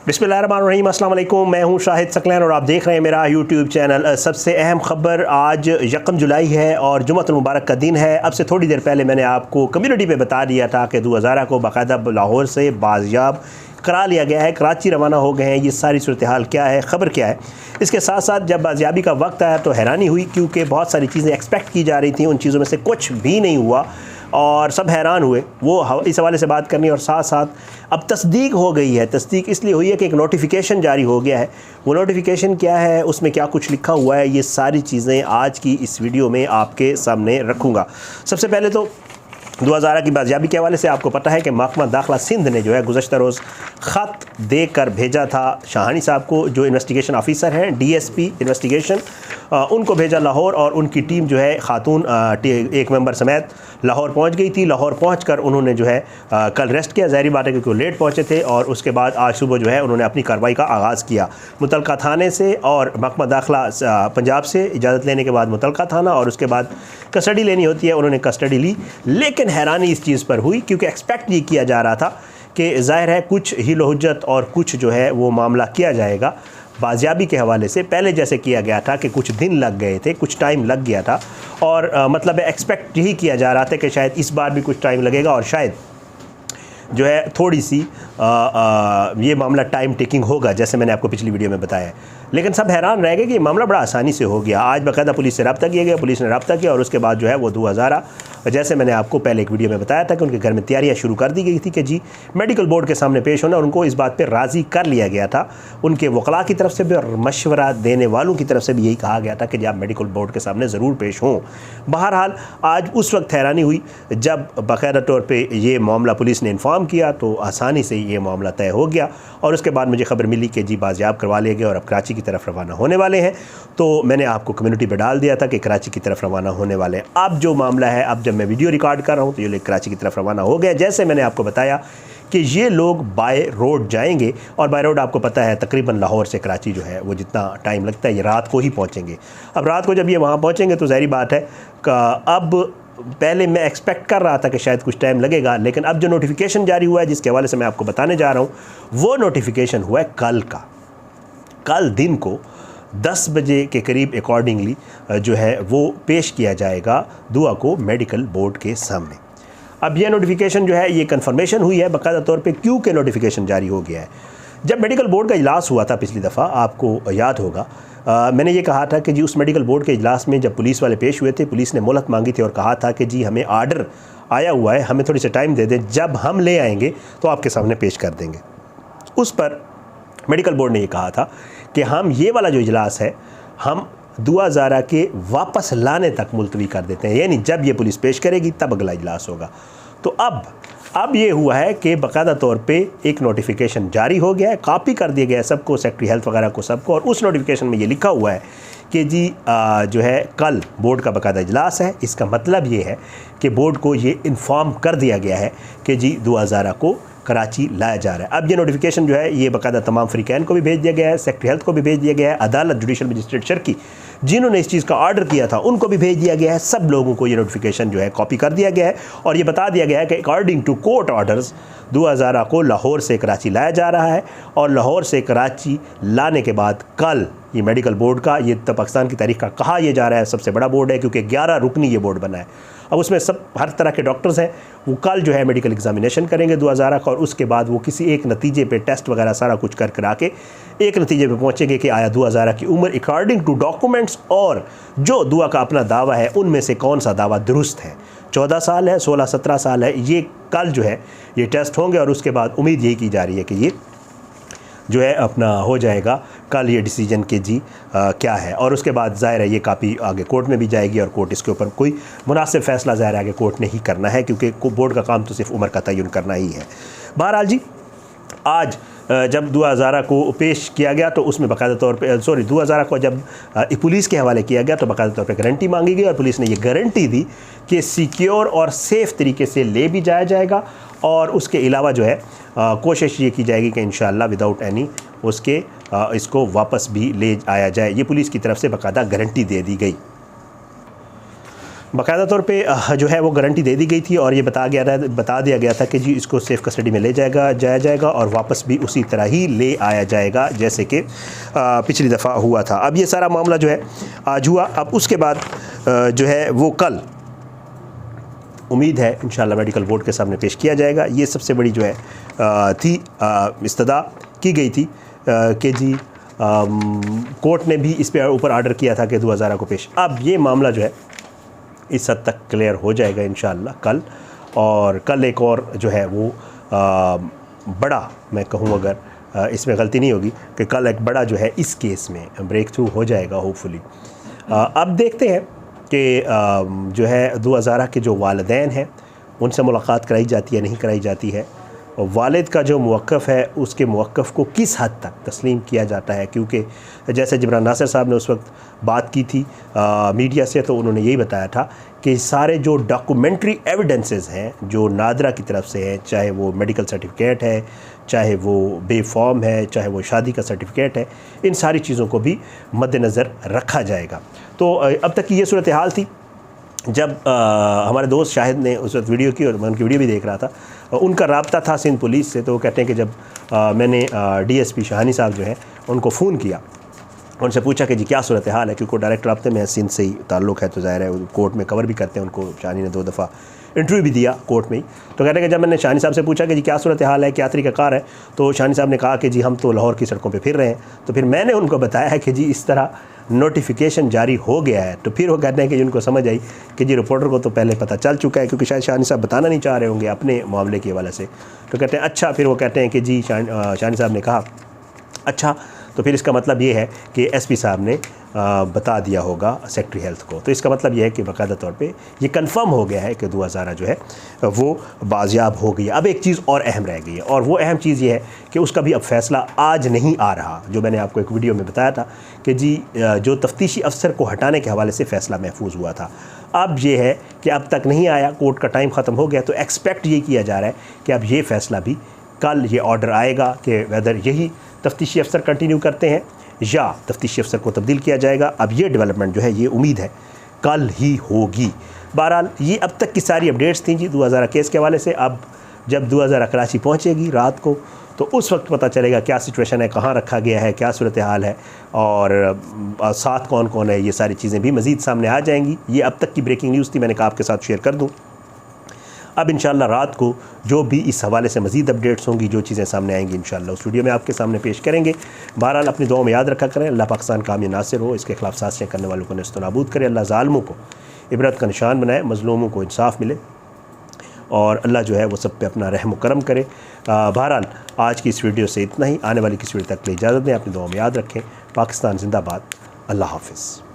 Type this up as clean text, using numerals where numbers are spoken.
बिस्मिल्लाहिर्रहमानिर्रहीम, अस्सलाम वालेकुम। मैं हूं शाहिद सकलैन और आप देख रहे हैं मेरा यूट्यूब चैनल। सबसे अहम ख़बर, आज 1 जुलाई है और जुम्मतुल मुबारक का दिन है। अब से थोड़ी देर पहले मैंने आपको कम्युनिटी पे बता दिया था कि 2000 को बाकायदा लाहौर से बाजियाब करा लिया गया है, कराची रवाना हो गए हैं। ये सारी सूरत हाल क्या है, ख़बर क्या है। इसके साथ साथ जब बाजियाबी का वक्त आया तो हैरानी हुई, क्योंकि बहुत सारी चीज़ें एक्सपेक्ट की जा रही थी, उन चीज़ों में से कुछ भी नहीं हुआ और सब हैरान हुए। वो इस हवाले से बात करनी, और साथ साथ अब तस्दीक हो गई है। तस्दीक इसलिए हुई है कि एक नोटिफिकेशन जारी हो गया है। वो नोटिफिकेशन क्या है, उसमें क्या कुछ लिखा हुआ है, ये सारी चीज़ें आज की इस वीडियो में आपके सामने रखूँगा। सबसे पहले तो 2000 की बाजियाबी के हवाले से आपको पता है कि महकमा दाखिला सिंध ने जो है गुज़श्ता रोज़ ख़त दे कर भेजा था शाहानी साहब को, जो इन्वेस्टिगेशन ऑफिसर हैं, DSP इन्वेस्टिगेशन, उनको भेजा लाहौर। और उनकी टीम जो है खातून एक मेंबर समेत लाहौर पहुंच गई थी। लाहौर पहुंचकर उन्होंने जो है कल रेस्ट किया। ज़ाहिर बात है क्योंकि वो लेट पहुंचे थे। और उसके बाद आज सुबह जो है उन्होंने अपनी कार्रवाई का आगाज़ किया मुतलका थाने से, और महकमा दाखिला पंजाब से इजाज़त लेने के बाद मुतलका थाना, और उसके बाद कस्टडी लेनी होती है, उन्होंने कस्टडी ली। लेकिन हैरानी इस चीज़ पर हुई क्योंकि एक्सपेक्ट ये किया जा रहा था कि ज़ाहिर है कुछ हिल हुज्जत और कुछ जो है वो मामला किया जाएगा बाजियाबी के हवाले से, पहले जैसे किया गया था कि कुछ दिन लग गए थे, कुछ टाइम लग गया था। और मतलब एक्सपेक्ट यही किया जा रहा था कि शायद इस बार भी कुछ टाइम लगेगा और शायद जो है थोड़ी सी ये मामला टाइम टेकिंग होगा, जैसे मैंने आपको पिछली वीडियो में बताया। लेकिन सब हैरान रह गए कि ये मामला बड़ा आसानी से हो गया। आज बाकायदा पुलिस से रब्ता किया गया, पुलिस ने रब्ता किया, और उसके बाद जो है वो 2000, जैसे मैंने आपको पहले एक वीडियो में बताया था कि उनके घर में तैयारियां शुरू कर दी गई थी कि जी मेडिकल बोर्ड के सामने पेश होना, और उनको इस बात पर राज़ी कर लिया गया था। उनके वकला की तरफ से भी और मशवरा देने वालों की तरफ से भी यही कहा गया था कि जी आप मेडिकल बोर्ड के सामने ज़रूर पेश हों। बहरहाल आज उस वक्त हैरानी हुई जब बाकायदा तौर पर यह मामला पुलिस ने इन्फॉर्म किया तो आसानी से ये मामला तय हो गया। और उसके बाद मुझे खबर मिली कि जी बाजियाब करवा लिए गए और अब कराची की तरफ रवाना होने वाले हैं। तो मैंने आपको कम्युनिटी पर डाल दिया था कि कराची की तरफ रवाना होने वाले हैं। अब जो मामला है, अब जब मैं वीडियो रिकॉर्ड कर रहा हूँ तो ये लोग कराची की तरफ रवाना हो गए। जैसे मैंने आपको बताया कि ये लोग बाय रोड जाएंगे, और बाय रोड आपको पता है तकरीबन लाहौर से कराची जो है वो जितना टाइम लगता है, ये रात को ही पहुँचेंगे। अब रात को जब ये वहाँ पहुँचेंगे तो ज़ाहिर बात है अब पहले मैं एक्सपेक्ट कर रहा था कि शायद कुछ टाइम लगेगा, लेकिन अब जो नोटिफिकेशन जारी हुआ है जिसके हवाले से मैं आपको बताने जा रहा हूँ, वो नोटिफिकेशन हुआ है कल का। कल दिन को 10 बजे के करीब अकॉर्डिंगली जो है वो पेश किया जाएगा दुआ को मेडिकल बोर्ड के सामने। अब यह नोटिफिकेशन जो है ये कंफर्मेशन हुई है बाकायदा तौर पे, क्यों के नोटिफिकेशन जारी हो गया है। जब मेडिकल बोर्ड का इजलास हुआ था पिछली दफ़ा, आपको याद होगा, मैंने ये कहा था कि जी उस मेडिकल बोर्ड के इजलास में जब पुलिस वाले पेश हुए थे, पुलिस ने मोहलत मांगी थी और कहा था कि जी हमें आर्डर आया हुआ है, हमें थोड़ी सी टाइम दे दें, जब हम ले आएंगे तो आपके सामने पेश कर देंगे। उस पर मेडिकल बोर्ड ने ये कहा था कि हम ये वाला जो इजलास है हम दुआ ज़ारा के वापस लाने तक मुलतवी कर देते हैं, यानी जब ये पुलिस पेश करेगी तब अगला इजलास होगा। तो अब ये हुआ है कि बाकायदा तौर पे एक नोटिफिकेशन जारी हो गया है, कॉपी कर दिया गया है सबको, सेक्रेटरी हेल्थ वगैरह को, सबको। और उस नोटिफिकेशन में ये लिखा हुआ है कि जी जो है कल बोर्ड का बाकायदा इजलास है। इसका मतलब ये है कि बोर्ड को ये इन्फॉर्म कर दिया गया है कि जी 2000 को कराची लाया जा रहा है। अब ये नोटिफिकेशन जो है ये बाकायदा तमाम फ्रीकैन को भी भेज दिया गया है, सेक्रेटरी हेल्थ को भी भेज दिया गया है, अदालत जुडिशल मजिस्ट्रेट शर्की जिन्होंने इस चीज़ का ऑर्डर किया था उनको भी भेज दिया गया है। सब लोगों को ये नोटिफिकेशन जो है कॉपी कर दिया गया है, और ये बता दिया गया है कि अकॉर्डिंग टू कोर्ट ऑर्डर्स 2000 को लाहौर से कराची लाया जा रहा है। और लाहौर से कराची लाने के बाद कल ये मेडिकल बोर्ड का, ये तो पाकिस्तान की तारीख का कहा यह जा रहा है सबसे बड़ा बोर्ड है, क्योंकि 11 रुकनी ये बोर्ड बना है। अब उसमें सब हर तरह के डॉक्टर्स हैं, वो कल जो है मेडिकल एग्जामिनेशन करेंगे 2000 का, और उसके बाद वो किसी एक नतीजे पे टेस्ट वगैरह सारा कुछ कर करा के एक नतीजे पे पहुंचेंगे कि आया 2000 की उम्र अकॉर्डिंग टू डॉक्यूमेंट्स और जो दुआ का अपना दावा है उनमें से कौन सा दावा दुरुस्त है। 14 साल है, 16-17 साल है, ये कल जो है ये टेस्ट होंगे, और उसके बाद उम्मीद यही की जा रही है कि ये जो है अपना हो जाएगा कल ये डिसीजन के जी क्या है। और उसके बाद ज़ाहिर है ये कापी आगे कोर्ट में भी जाएगी, और कोर्ट इसके ऊपर कोई मुनासिब फ़ैसला ज़ाहिर है आगे कोर्ट ने ही करना है, क्योंकि बोर्ड का काम तो सिर्फ उम्र का तयन करना ही है। बहरहाल जी आज जब 2000 को पेश किया गया तो उसमें बाकायदा तौर पे 2000 को जब पुलिस के हवाले किया गया तो बाकायदा तौर पे गारंटी मांगी गई, और पुलिस ने ये गारंटी दी कि सिक्योर और सेफ़ तरीके से ले भी जाया जाएगा। और उसके अलावा जो है कोशिश ये की जाएगी कि इंशाअल्लाह विदाउट एनी उसके इसको वापस भी ले आया जाए। ये पुलिस की तरफ से बाकायदा गारंटी दे दी गई। बाकायदा तौर पे जो है वो गारंटी दे दी गई थी और ये बता दिया गया था कि जी इसको सेफ़ कस्टडी में जाया जाएगा और वापस भी उसी तरह ही ले आया जाएगा जैसे कि पिछली दफ़ा हुआ था। अब ये सारा मामला जो है आज हुआ। अब उसके बाद जो है वो कल उम्मीद है इंशाल्लाह मेडिकल बोर्ड के सामने पेश किया जाएगा। ये सबसे बड़ी जो है थी इस्तदा की गई थी कि जी कोर्ट ने भी इस पे ऊपर आर्डर किया था कि 2000 को पेश। अब ये मामला जो है इस हद तक क्लियर हो जाएगा इंशाल्लाह कल। और कल एक और जो है वो बड़ा, मैं कहूँ अगर इसमें गलती नहीं होगी कि कल एक बड़ा जो है इस केस में ब्रेक थ्रू हो जाएगा होपफुली। अब देखते हैं कि जो है 2000 के जो वालिदैन हैं उनसे मुलाकात कराई जाती है नहीं कराई जाती है, और वालिद का जो मौक़िफ़ है उसके मौक़िफ़ को किस हद तक तस्लीम किया जाता है। क्योंकि जैसे जिब्रान नासिर साहब ने उस वक्त बात की थी मीडिया से, तो उन्होंने यही बताया था कि सारे जो डॉक्यूमेंट्री एविडेंसेस हैं जो नादरा की तरफ से हैं, चाहे वो मेडिकल सर्टिफिकेट है, चाहे वो बे फॉर्म है, चाहे वो शादी का सर्टिफिकेट है, इन सारी चीज़ों को भी मद्देनज़र रखा जाएगा। तो अब तक की ये सूरत हाल थी। जब हमारे दोस्त शाहिद ने उस वक्त वीडियो की और मैं उनकी वीडियो भी देख रहा था, उनका राब्ता था सिंध पुलिस से, तो वो कहते हैं कि जब मैंने DSP शाहानी साहब जो हैं उनको फ़ोन किया, उनसे पूछा कि जी क्या सूरत हाल है, क्योंकि डायरेक्ट राब्ते में सिंध से ही ताल्लुक़ है, तो ज़ाहिर है कोर्ट में कवर भी करते हैं उनको। शाहानी ने 2 दफ़ा इंटरव्यू भी दिया कोर्ट में ही। तो कहते हैं कि जब मैंने शाहानी साहब से पूछा कि जी क्या सूरत हाल है, क्या तरीक़ाकार है, तो शाहानी साहब ने कहा कि जी हम तो लाहौर की सड़कों पे फिर रहे हैं। तो फिर मैंने उनको बताया कि जी इस तरह नोटिफिकेशन जारी हो गया है। तो फिर वो कहते हैं कि उनको समझ आई कि जी रिपोर्टर को तो पहले पता चल चुका है, क्योंकि शायद शाहानी साहब बताना नहीं चाह रहे होंगे अपने मामले के हवाले से। तो कहते हैं अच्छा। फिर वो कहते हैं कि जी शाहानी साहब ने कहा अच्छा, तो फिर इसका मतलब ये है कि SP साहब ने बता दिया होगा सेक्रेटरी हेल्थ को। तो इसका मतलब ये है कि बाकायदा तौर पे ये कंफर्म हो गया है कि 2000 जो है वो बाजियाब हो गई है। अब एक चीज़ और अहम रह गई है, और वो अहम चीज़ ये है कि उसका भी अब फ़ैसला आज नहीं आ रहा। जो मैंने आपको एक वीडियो में बताया था कि जी जो तफ्तीशी अफसर को हटाने के हवाले से फ़ैसला महफूज हुआ था, अब ये है कि अब तक नहीं आया, कोर्ट का टाइम ख़त्म हो गया। तो एक्सपेक्ट ये किया जा रहा है कि अब ये फ़ैसला भी कल ये ऑर्डर आएगा कि वेदर यही तफ्तीशी अफसर कंटिन्यू करते हैं या तफ्तीशी अफसर को तब्दील किया जाएगा। अब ये डेवलपमेंट जो है ये उम्मीद है कल ही होगी। बहरहाल ये अब तक की सारी अपडेट्स थी जी 2000 केस के हवाले से। अब जब 2000 कराची पहुंचेगी रात को, तो उस वक्त पता चलेगा क्या सिचुएशन है, कहाँ रखा गया है, क्या सूरत हाल है, और साथ कौन कौन है। ये सारी चीज़ें भी मज़ीद सामने आ जाएंगी। ये अब तक की ब्रेकिंग न्यूज़ थी, मैंने कहा आपके साथ शेयर कर दूँ। अब इंशाल्लाह रात को जो भी इस हवाले से मज़ीद अपडेट्स होंगी, जो चीज़ें सामने आएंगी, इंशाल्लाह उस वीडियो में आपके सामने पेश करेंगे। बहरहाल अपनी दुआ में याद रखा करें, अल्लाह पाकिस्तान कामी नासिर हो, इसके खिलाफ साजिशें करने वालों को नेस्तनाबूद करे, अल्लाह ज़ालिमों को इबरत का निशान बनाए, मज़लूमों को इंसाफ मिले, और अल्लाह जो है वो सब पे अपना रहम करम करे। बहरहाल आज की इस वीडियो से इतना ही। आने वाली किसी वीडियो तक के लिए इजाज़त दें, अपनी दुआ में याद रखें। पाकिस्तान जिंदाबाद। अल्लाह हाफ़िज़।